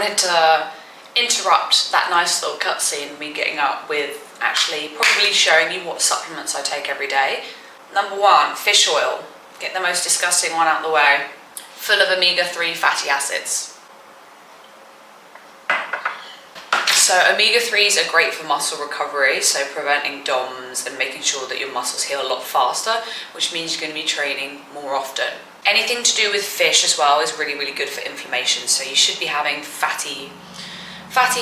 wanted to interrupt that nice little cutscene, me getting up, with actually probably showing you what supplements I take every day. Number one, fish oil. Get the most disgusting one out of the way. Full of omega-3 fatty acids. So omega-3s are great for muscle recovery, so preventing DOMS and making sure that your muscles heal a lot faster, which means you're going to be training more often. Anything to do with fish as well is really, really good for inflammation, so you should be having fatty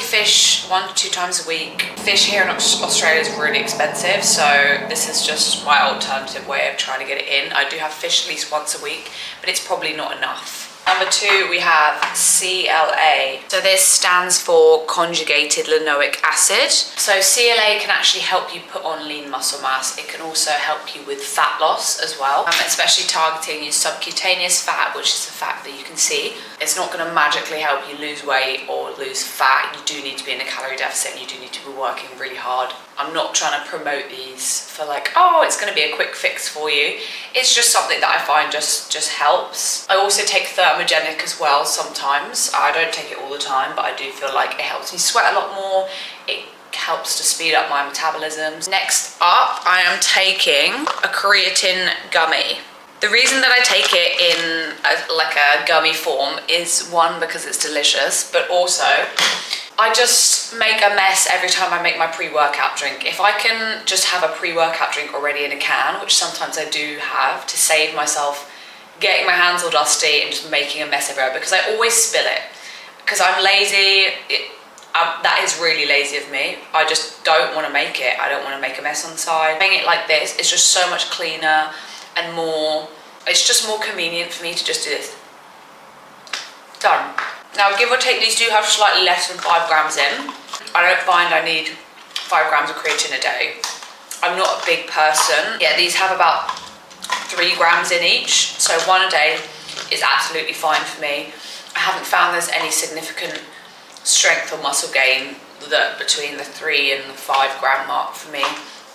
fish 1 to 2 times a week. Fish here in Australia is really expensive, so this is just my alternative way of trying to get it in. I do have fish at least once a week, but it's probably not enough. Number 2, we have CLA. So this stands for conjugated linoleic acid. So CLA can actually help you put on lean muscle mass. It can also help you with fat loss as well, especially targeting your subcutaneous fat, which is the fat that you can see. It's not going to magically help you lose weight or lose fat. You do need to be in a calorie deficit and you do need to be working really hard. I'm not trying to promote these for like, oh, it's going to be a quick fix for you. It's just something that I find just helps. I also take thermogenic as well sometimes. I don't take it all the time, but I do feel like it helps me sweat a lot more. It helps to speed up my metabolism. Next up, I am taking a creatine gummy. The reason that I take it in like a gummy form is, one, because it's delicious, but also I just make a mess every time I make my pre-workout drink. If I can just have a pre-workout drink already in a can, which sometimes I do have, to save myself getting my hands all dusty and just making a mess everywhere, because I always spill it. Because I'm lazy, that is really lazy of me. I just don't want to make it. I don't want to make a mess on the side. Making it like this is just so much cleaner and more, it's just more convenient for me to just do this. Done. Now, give or take, these do have slightly less than 5 grams in. I don't find I need 5 grams of creatine a day. I'm not a big person. Yeah, these have about 3 grams in each, so 1 a day is absolutely fine for me. I haven't found there's any significant strength or muscle gain between the 3 and the 5 gram mark for me.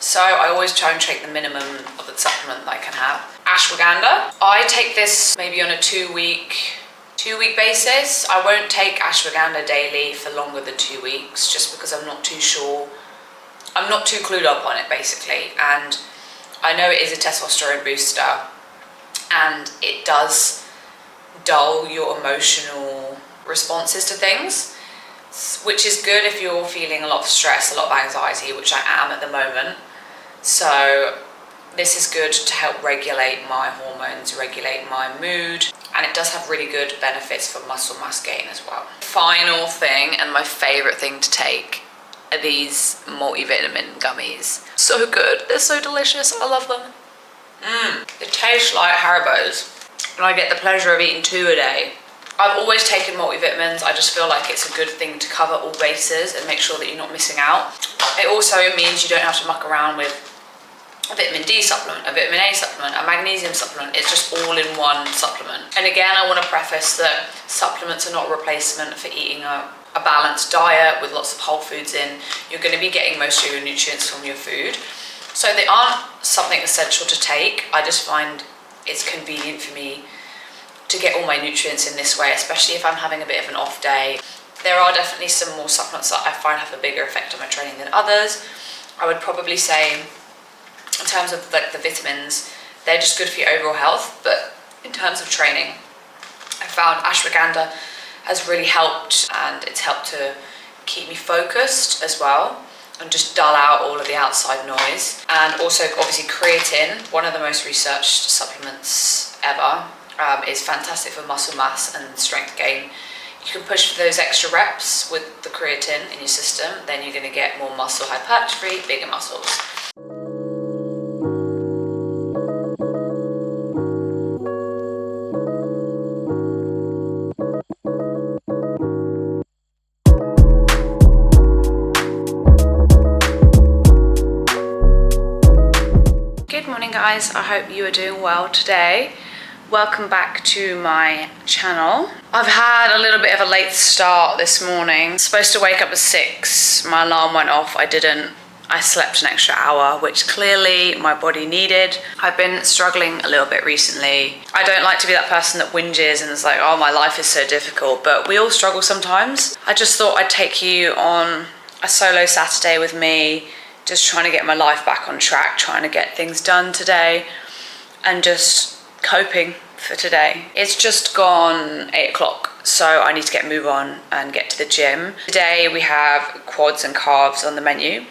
So I always try and take the minimum of the supplement that I can have. Ashwagandha. I take this maybe on a 2-week basis. I won't take ashwagandha daily for longer than 2 weeks, just because I'm not too sure. I'm not too clued up on it, basically. And I know it is a testosterone booster, and it does dull your emotional responses to things, which is good if you're feeling a lot of stress, a lot of anxiety, which I am at the moment. So this is good to help regulate my hormones, regulate my mood, and it does have really good benefits for muscle mass gain as well. Final thing, and my favorite thing to take, are these multivitamin gummies. So good, they're so delicious, I love them. They taste like Haribo's, and I get the pleasure of eating 2 a day. I've always taken multivitamins. I just feel like it's a good thing to cover all bases and make sure that you're not missing out. It also means you don't have to muck around with a vitamin D supplement, a vitamin A supplement, a magnesium supplement. It's just all in one supplement. And again, I want to preface that supplements are not a replacement for eating a balanced diet with lots of whole foods in. You're going to be getting most of your nutrients from your food. So they aren't something essential to take. I just find it's convenient for me to get all my nutrients in this way, especially if I'm having a bit of an off day. There are definitely some more supplements that I find have a bigger effect on my training than others. I would probably say, in terms of like the vitamins, they're just good for your overall health, but in terms of training, I found ashwagandha has really helped, and it's helped to keep me focused as well and just dull out all of the outside noise. And also obviously creatine, one of the most researched supplements ever, is fantastic for muscle mass and strength gain. You can push for those extra reps with the creatine in your system, then you're going to get more muscle hypertrophy, bigger muscles. Good morning guys, I hope you are doing well today. Welcome back to my channel. I've had a little bit of a late start this morning. Supposed to wake up at 6, my alarm went off, I didn't. I slept an extra hour, which clearly my body needed. I've been struggling a little bit recently. I don't like to be that person that whinges and is like, oh, my life is so difficult, but we all struggle sometimes. I just thought I'd take you on a solo Saturday with me, just trying to get my life back on track, trying to get things done today, and just coping for today. It's just gone 8 o'clock, so I need to get move on and get to the gym. Today we have quads and calves on the menu.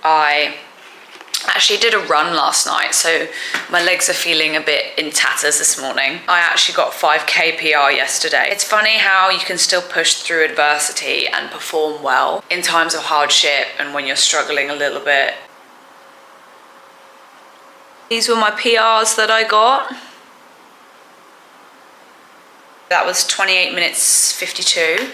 I actually did a run last night, so my legs are feeling a bit in tatters this morning. I actually got 5k PR yesterday. It's funny how you can still push through adversity and perform well in times of hardship and when you're struggling a little bit. These were my PRs that I got. That was 28 minutes 52.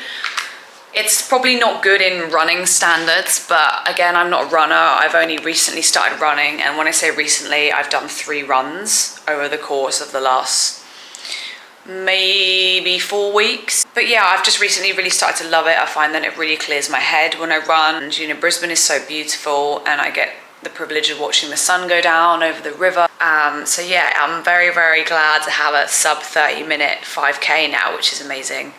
It's probably not good in running standards, but again, I'm not a runner. I've only recently started running, and when I say recently, I've done 3 runs over the course of the last maybe 4 weeks. But yeah, I've just recently really started to love it. I find that it really clears my head when I run. And, you know, Brisbane is so beautiful, and I get the privilege of watching the sun go down over the river. So yeah, I'm very, very glad to have a sub 30-minute 5k now, which is amazing.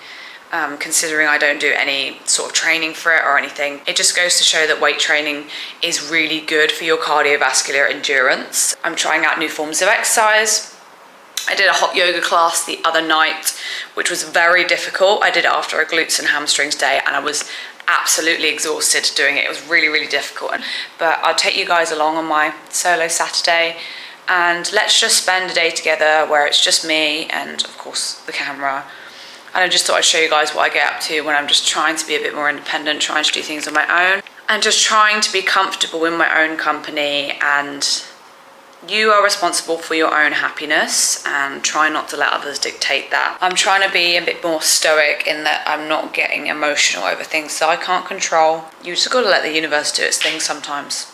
Considering I don't do any sort of training for it or anything. It just goes to show that weight training is really good for your cardiovascular endurance. I'm trying out new forms of exercise. I did a hot yoga class the other night, which was very difficult. I did it after a glutes and hamstrings day, and I was absolutely exhausted doing it. It was really, really difficult. But I'll take you guys along on my solo Saturday, and let's just spend a day together where it's just me and, of course, the camera. And I just thought I'd show you guys what I get up to when I'm just trying to be a bit more independent, trying to do things on my own, and just trying to be comfortable in my own company. And you are responsible for your own happiness, and try not to let others dictate that. I'm trying to be a bit more stoic in that I'm not getting emotional over things that I can't control. You just gotta let the universe do its thing sometimes.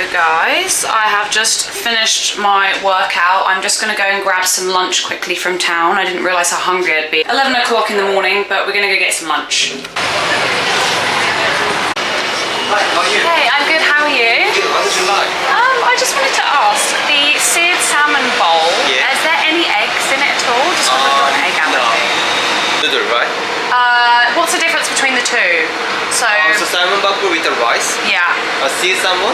guys, I have just finished my workout. I'm just gonna go and grab some lunch quickly from town. I didn't realise how hungry I'd be. 11 o'clock in the morning, but we're gonna go get some lunch. Hi, how are you? Hey, I'm good, how are you? Good, what did you like? I just wanted to ask, the seared salmon bowl, Yeah. is there any eggs in it at all? Just want to throw an egg out. No. Noodle, right? What's the difference between the two? So salmon bakku with the rice. yeah. Seared salmon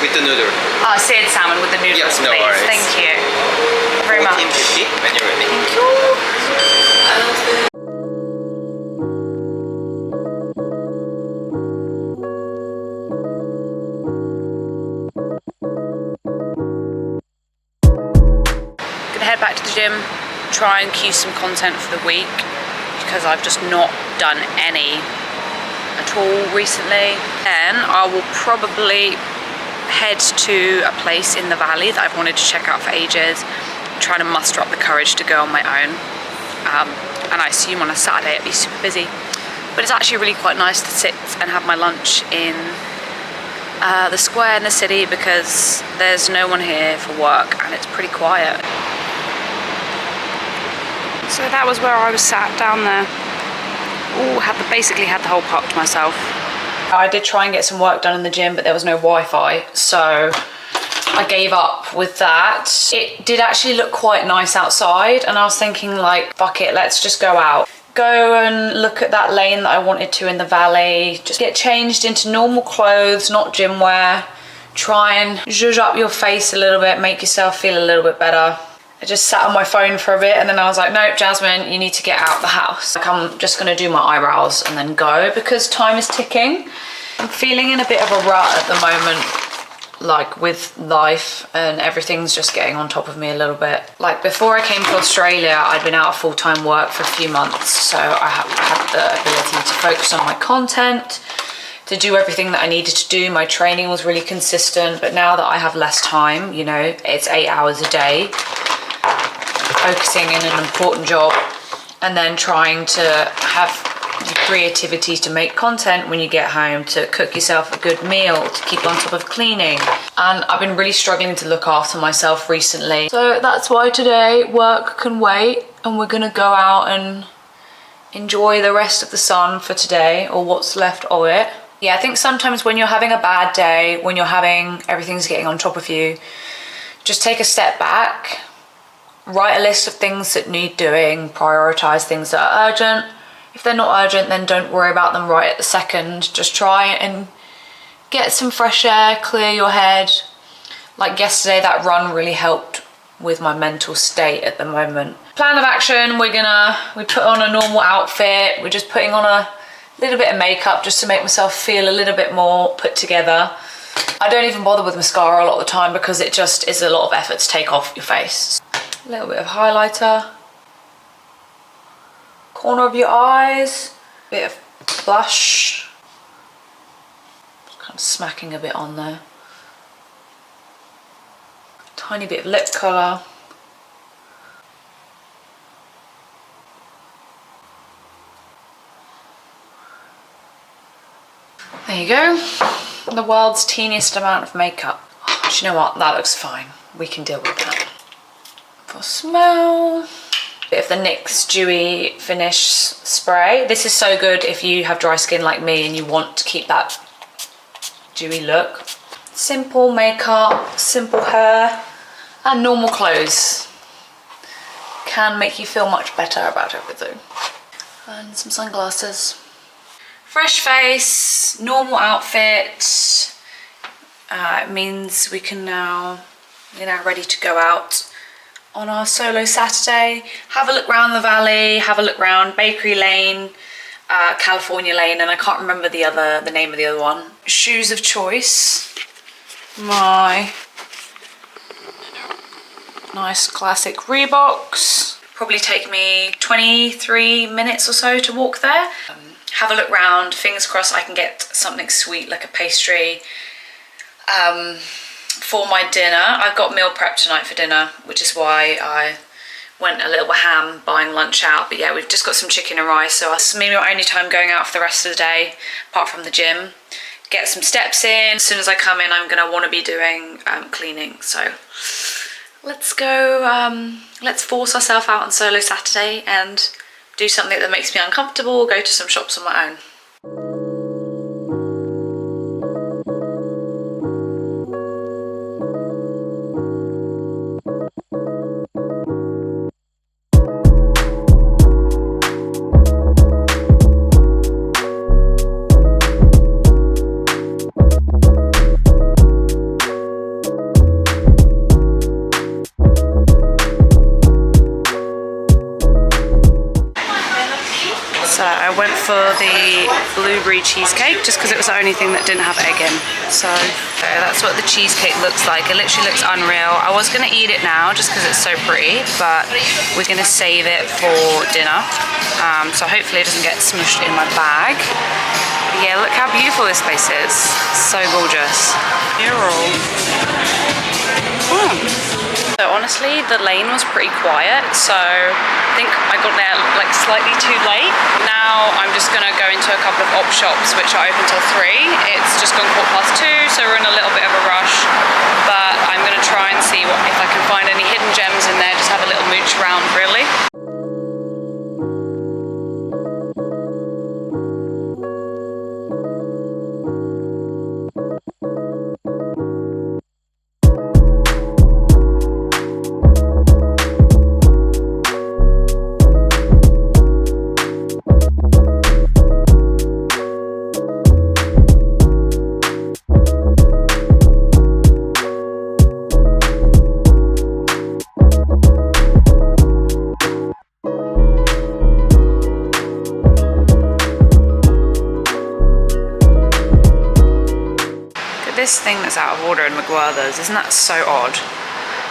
with the noodle. Seared salmon with the noodles, Yes, no please. worries. Thank you very much. 14.50 when you're ready. Thank you. Gonna head back to the gym, try and cue some content for the week because I've just not done any at all recently. Then I will probably head to a place in the valley that I've wanted to check out for ages, trying to muster up the courage to go on my own. And I assume on a Saturday it'd be super busy. But it's actually really quite nice to sit and have my lunch in the square in the city because there's no one here for work and it's pretty quiet. So that was where I was sat down there. Ooh, basically had the whole park to myself. I did try and get some work done in the gym, but there was no Wi-Fi, so I gave up with that. It did actually look quite nice outside, and I was thinking like, fuck it, let's just go out. Go and look at that lane that I wanted to in the valley. Just get changed into normal clothes, not gym wear. Try and zhuzh up your face a little bit, make yourself feel a little bit better. I just sat on my phone for a bit and then I was like, nope, Jasmine, you need to get out the house. Like, I'm just gonna do my eyebrows and then go because time is ticking. I'm feeling in a bit of a rut at the moment, like with life, and everything's just getting on top of me a little bit. Like before I came to Australia, I'd been out of full-time work for a few months, so I had the ability to focus on my content, to do everything that I needed to do. My training was really consistent, but now that I have less time, you know, it's 8 hours a day, focusing in an important job and then trying to have the creativity to make content when you get home, to cook yourself a good meal, to keep on top of cleaning. And I've been really struggling to look after myself recently. So that's why today work can wait and we're gonna go out and enjoy the rest of the sun for today, or what's left of it. Yeah, I think sometimes when you're having a bad day, when you're having everything's getting on top of you, just take a step back. Write a list of things that need doing, prioritise things that are urgent. If they're not urgent, then don't worry about them right at the second. Just try and get some fresh air, clear your head. Like yesterday, that run really helped with my mental state at the moment. Plan of action, we put on a normal outfit. We're just putting on a little bit of makeup just to make myself feel a little bit more put together. I don't even bother with mascara a lot of the time because it just is a lot of effort to take off your face. A little bit of highlighter, corner of your eyes, bit of blush, just kind of smacking a bit on there, tiny bit of lip colour. There you go, the world's teeniest amount of makeup. Oh, do you know what, that looks fine, we can deal with that. For smell, bit of the NYX Dewy Finish Spray. This is so good if you have dry skin like me and you want to keep that dewy look. Simple makeup, simple hair, and normal clothes can make you feel much better about everything. And some sunglasses. Fresh face, normal outfit. It means we're now ready to go out on our solo Saturday. Have a look around the valley, have a look around Bakery Lane, California Lane, and I can't remember the name of the other one. Shoes of choice. My nice classic Reeboks. Probably take me 23 minutes or so to walk there. Have a look round, fingers crossed I can get something sweet like a pastry. For my dinner, I've got meal prep tonight for dinner, which is why I went a little ham buying lunch out. But yeah, we've just got some chicken and rice, so this is maybe my only time going out for the rest of the day, apart from the gym. get some steps in. As soon as I come in, I'm gonna want to be doing cleaning. So let's go, let's force ourselves out on solo Saturday and do something that makes me uncomfortable, go to some shops on my own. So I went for the blueberry cheesecake just because it was the only thing that didn't have egg in. So that's what the cheesecake looks like. It literally looks unreal. I was gonna eat it now just because it's so pretty, but we're gonna save it for dinner. So hopefully it doesn't get smushed in my bag. But yeah, look how beautiful this place is. So gorgeous. Mural. So honestly, the lane was pretty quiet, so I think I got there like slightly too late. Now I'm just gonna go into a couple of op shops which are open till 3. It's just gone 2:15, so we're in a little bit of a rush, but I'm gonna try and see if I can find any hidden gems in there, just have a little mooch around really. This thing that's out of order in McWerther's, isn't that so odd?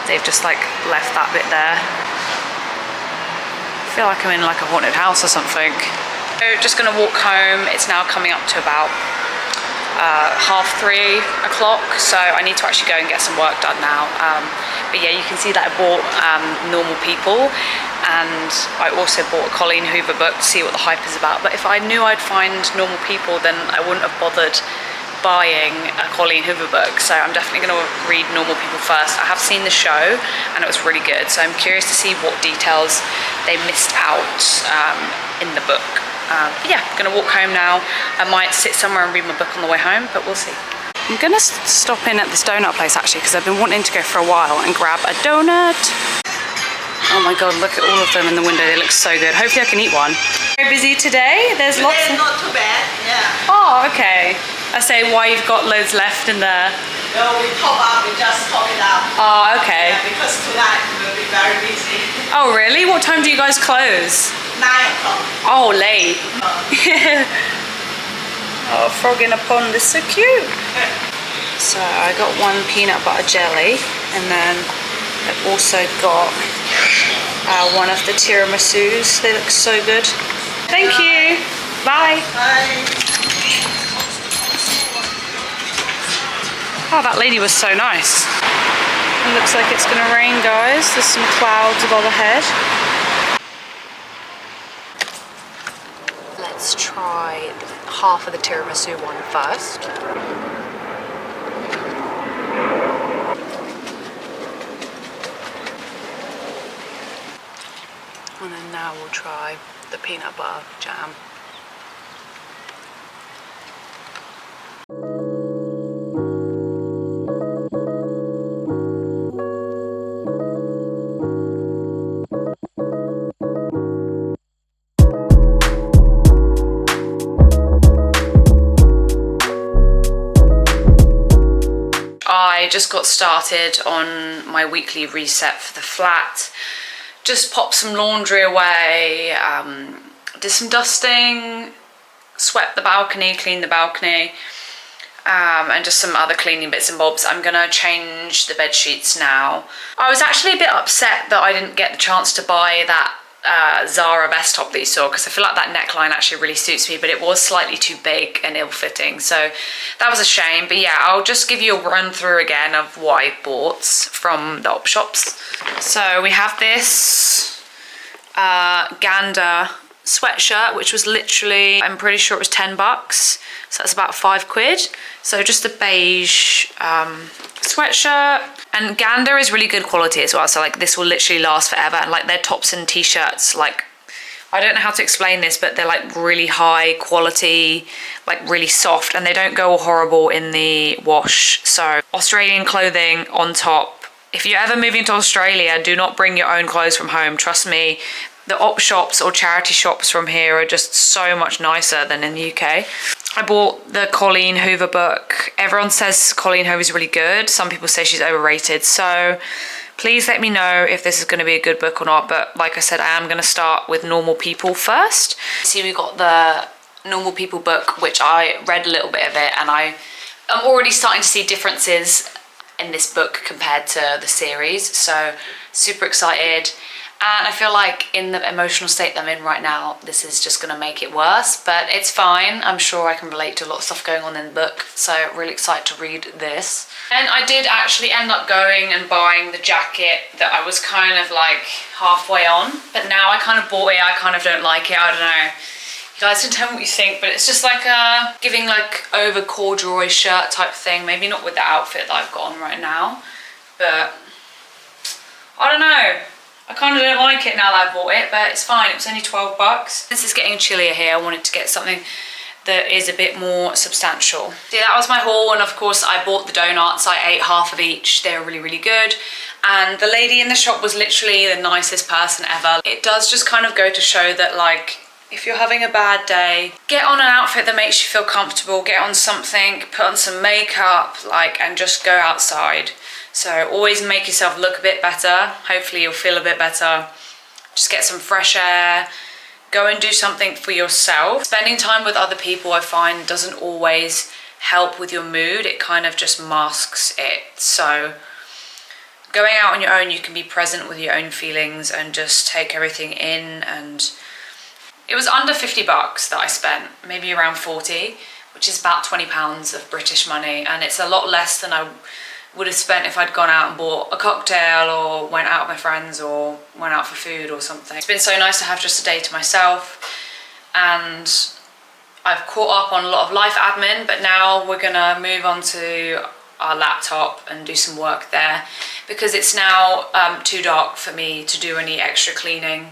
They've just like left that bit there. I feel like I'm in like a haunted house or something. So just gonna walk home. It's now coming up to about 3:30, so I need to actually go and get some work done now. But yeah, you can see that I bought Normal People, and I also bought a Colleen Hoover book to see what the hype is about. But if I knew I'd find Normal People, then I wouldn't have bothered buying a Colleen Hoover book, so I'm definitely going to read Normal People first. I have seen the show and it was really good, so I'm curious to see what details they missed out in the book. But yeah, I'm going to walk home now. I might sit somewhere and read my book on the way home, but we'll see. I'm going to stop in at this donut place actually because I've been wanting to go for a while and grab a donut. Oh my god, look at all of them in the window, they look so good. Hopefully I can eat one. Very busy today, there's lots of... Not too bad, yeah. Oh, okay. I say why you've got loads left in there. No, we top up, we just top it up. Oh, okay. Yeah, because tonight we'll be very busy. Oh, really? What time do you guys close? 9 o'clock. Oh, late. Oh, frog in a pond is so cute. So I got one peanut butter jelly, and then I've also got one of the tiramisus. They look so good. Thank you. Bye. Bye. Oh, that lady was so nice. It looks like it's gonna rain, guys. There's some clouds above ahead. Let's try half of the tiramisu one first. And then now we'll try the peanut butter jam. I just got started on my weekly reset for the flat. Just popped some laundry away, did some dusting, swept the balcony, cleaned the balcony, and just some other cleaning bits and bobs. I'm gonna change the bed sheets now. I was actually a bit upset that I didn't get the chance to buy that Zara vest top that you saw, because I feel like that neckline actually really suits me, but it was slightly too big and ill-fitting, so that was a shame. But yeah, I'll just give you a run through again of what I bought from the op shops. So we have this Gander sweatshirt, which was literally, I'm pretty sure it was 10 bucks. So that's about 5 quid. So just a beige sweatshirt. And Gander is really good quality as well. So like this will literally last forever. And like their tops and t-shirts, like, I don't know how to explain this, but they're like really high quality, like really soft, and they don't go all horrible in the wash. So Australian clothing on top. If you're ever moving to Australia, do not bring your own clothes from home. Trust me, the op shops or charity shops from here are just so much nicer than in the UK. I bought the Colleen Hoover book. Everyone says Colleen Hoover is really good. Some people say she's overrated. So please let me know if this is going to be a good book or not. But like I said, I am going to start with Normal People first. See, we got the Normal People book, which I read a little bit of it, and I'm already starting to see differences in this book compared to the series. So super excited. And I feel like in the emotional state that I'm in right now, this is just going to make it worse, but it's fine. I'm sure I can relate to a lot of stuff going on in the book, so really excited to read this. And I did actually end up going and buying the jacket that I was kind of like halfway on, but now I kind of bought it. I kind of don't like it. I don't know. You guys can tell me what you think, but it's just like a giving like over corduroy shirt type thing. Maybe not with the outfit that I've got on right now, but I don't know. I kind of don't like it now that I bought it, but it's fine. It was only 12 bucks. Since it's getting chillier here, I wanted to get something that is a bit more substantial. So yeah, that was my haul, and of course I bought the donuts. I ate half of each. They were really, really good. And the lady in the shop was literally the nicest person ever. It does just kind of go to show that like, if you're having a bad day, get on an outfit that makes you feel comfortable, get on something, put on some makeup, like, and just go outside. So always make yourself look a bit better. Hopefully you'll feel a bit better. Just get some fresh air. Go and do something for yourself. Spending time with other people, I find, doesn't always help with your mood. It kind of just masks it. So going out on your own, you can be present with your own feelings and just take everything in. And it was under 50 bucks that I spent, maybe around 40, which is about 20 pounds of British money. And it's a lot less than I would have spent if I'd gone out and bought a cocktail or went out with my friends or went out for food or something. It's been so nice to have just a day to myself, and I've caught up on a lot of life admin, but now we're gonna move on to our laptop and do some work there because it's now too dark for me to do any extra cleaning.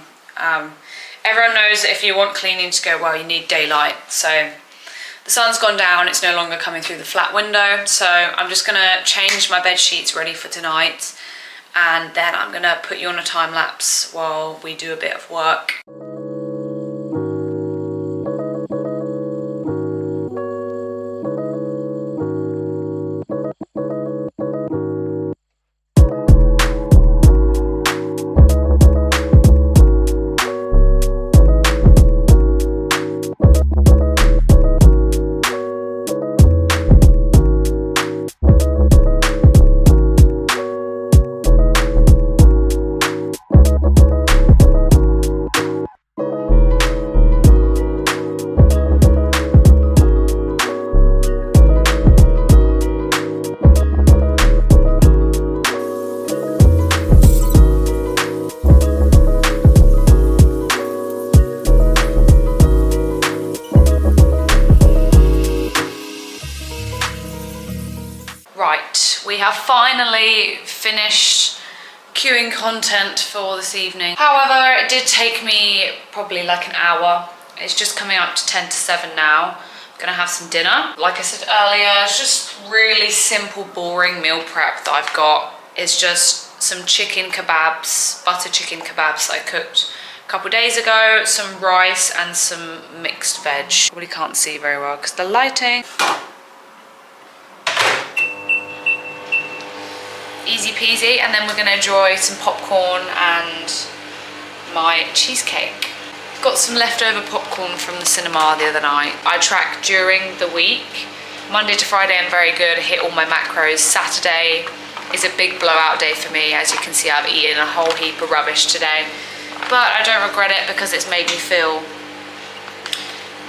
Everyone knows that if you want cleaning to go well, you need daylight. So the sun's gone down, it's no longer coming through the flat window, so I'm just gonna change my bed sheets ready for tonight, and then I'm gonna put you on a time lapse while we do a bit of work. We have finally finished queuing content for this evening. However, it did take me probably like an hour. It's just coming up to 10 to 7 now. I'm gonna have some dinner. Like I said earlier, it's just really simple, boring meal prep that I've got. It's just some chicken kebabs, butter chicken kebabs I cooked a couple days ago, some rice and some mixed veg. Probably can't see very well because the lighting. Easy peasy, and then we're gonna enjoy some popcorn and my cheesecake. Got some leftover popcorn from the cinema the other night. I track during the week. Monday to Friday I'm very good, I hit all my macros. Saturday is a big blowout day for me. As you can see, I've eaten a whole heap of rubbish today, but I don't regret it because it's made me feel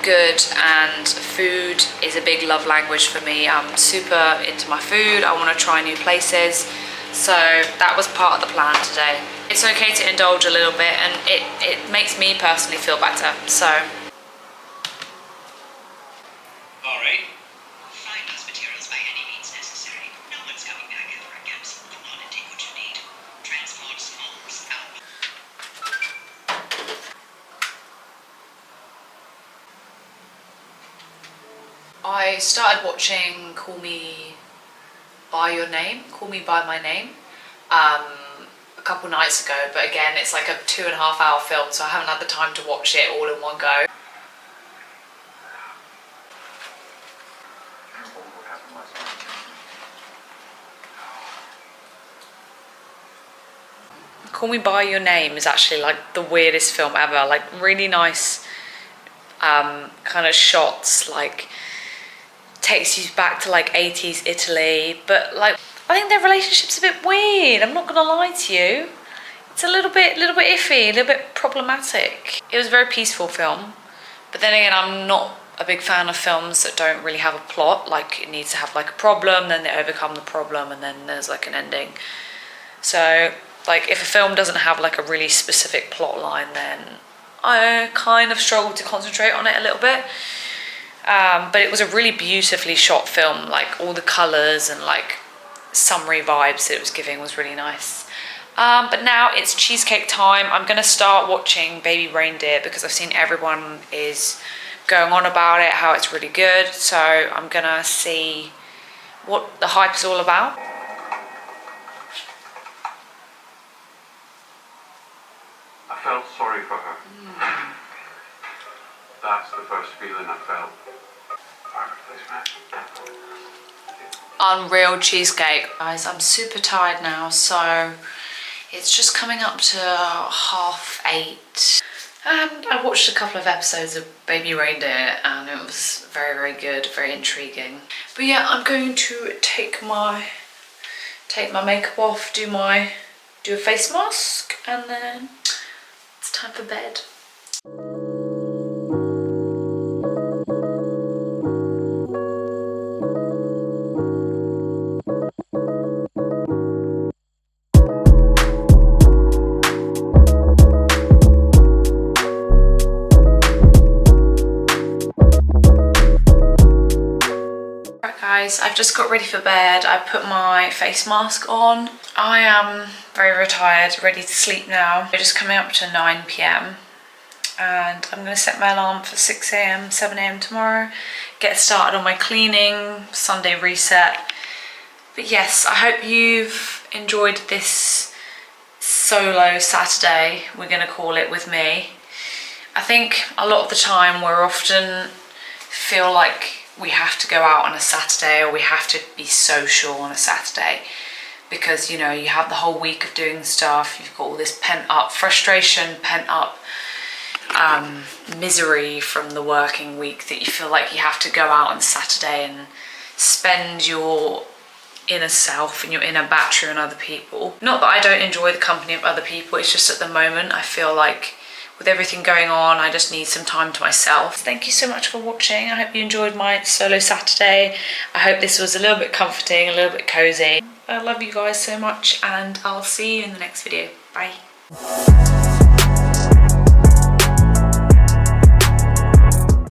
good, and food is a big love language for me. I'm super into my food. I want to try new places. So that was part of the plan today. It's okay to indulge a little bit, and it makes me personally feel better, so. Alright. Find those materials by any means necessary. No one's coming back ever again, so hold on and take what you need. Transport smalls out. I started watching Call Me By My Name, a couple nights ago, but again, it's like a 2.5 hour film, so I haven't had the time to watch it all in one go. Call Me By Your Name is actually like the weirdest film ever, like really nice kind of shots, like takes you back to like 80s Italy, but like I think their relationship's a bit weird, I'm not gonna lie to you. It's a little bit iffy, a little bit problematic. It was a very peaceful film, but then again, I'm not a big fan of films that don't really have a plot, like it needs to have like a problem, then they overcome the problem, and then there's like an ending. So like if a film doesn't have like a really specific plot line, then I kind of struggle to concentrate on it a little bit. But it was a really beautifully shot film, like all the colours and like summery vibes that it was giving was really nice. But now it's cheesecake time. I'm gonna start watching Baby Reindeer because I've seen everyone is going on about it, how it's really good. So I'm gonna see what the hype is all about. I felt sorry for her. That's the first feeling I felt. Unreal cheesecake. Guys, I'm super tired now, so it's just coming up to 8:30. And I watched a couple of episodes of Baby Reindeer and it was very, very good, very intriguing. But yeah, I'm going to take my makeup off, do a face mask, and then it's time for bed. Guys, I've just got ready for bed. I put my face mask on. I am very, very tired, ready to sleep now. We're just coming up to 9 p.m. and I'm gonna set my alarm for 6 a.m, 7 a.m. tomorrow. Get started on my cleaning, Sunday reset. But yes, I hope you've enjoyed this solo Saturday, we're gonna call it, with me. I think a lot of the time we're often feel like we have to go out on a Saturday or we have to be social on a Saturday because, you know, you have the whole week of doing stuff, you've got all this pent up frustration, pent up misery from the working week that you feel like you have to go out on Saturday and spend your inner self and your inner battery on other people. Not that I don't enjoy the company of other people, it's just at the moment I feel like with everything going on, I just need some time to myself. Thank you so much for watching. I hope you enjoyed my solo Saturday. I hope this was a little bit comforting, a little bit cozy. I love you guys so much and I'll see you in the next video. Bye.